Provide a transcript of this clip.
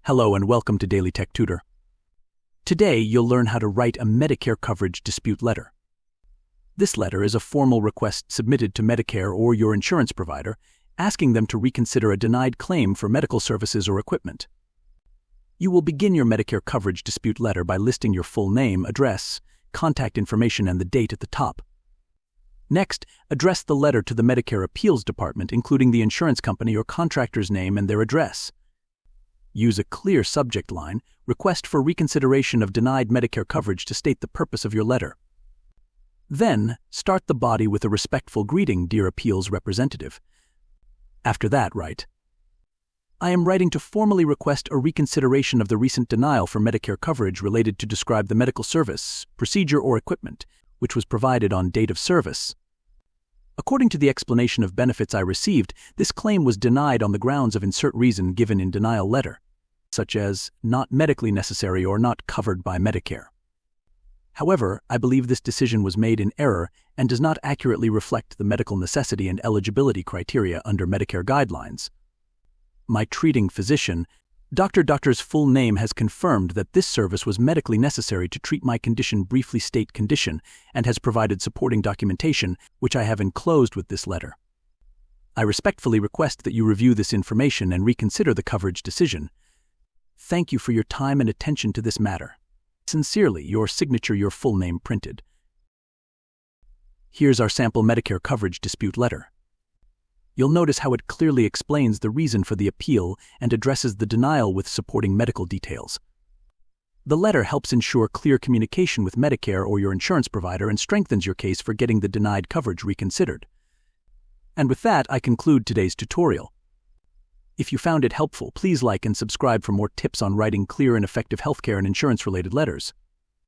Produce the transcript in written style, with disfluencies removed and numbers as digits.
Hello and welcome to Daily Tech Tutor. Today, you'll learn how to write a Medicare Coverage Dispute Letter. This letter is a formal request submitted to Medicare or your insurance provider, asking them to reconsider a denied claim for medical services or equipment. You will begin your Medicare Coverage Dispute Letter by listing your full name, address, contact information, and the date at the top. Next, address the letter to the Medicare Appeals Department, including the insurance company or contractor's name and their address. Use a clear subject line, request for reconsideration of denied Medicare coverage, to state the purpose of your letter. Then, start the body with a respectful greeting, "Dear Appeals Representative." After that, write, "I am writing to formally request a reconsideration of the recent denial for Medicare coverage related to describe the medical service, procedure, or equipment, which was provided on date of service. According to the explanation of benefits I received, this claim was denied on the grounds of insert reason given in denial letter, such as not medically necessary or not covered by Medicare. However, I believe this decision was made in error and does not accurately reflect the medical necessity and eligibility criteria under Medicare guidelines. My treating physician, Doctor's full name, has confirmed that this service was medically necessary to treat my condition, briefly state condition, and has provided supporting documentation, which I have enclosed with this letter. I respectfully request that you review this information and reconsider the coverage decision. Thank you for your time and attention to this matter. Sincerely, your signature, your full name printed." Here's our sample Medicare Coverage Dispute Letter. You'll notice how it clearly explains the reason for the appeal and addresses the denial with supporting medical details. The letter helps ensure clear communication with Medicare or your insurance provider and strengthens your case for getting the denied coverage reconsidered. And with that, I conclude today's tutorial. If you found it helpful, please like and subscribe for more tips on writing clear and effective healthcare and insurance-related letters.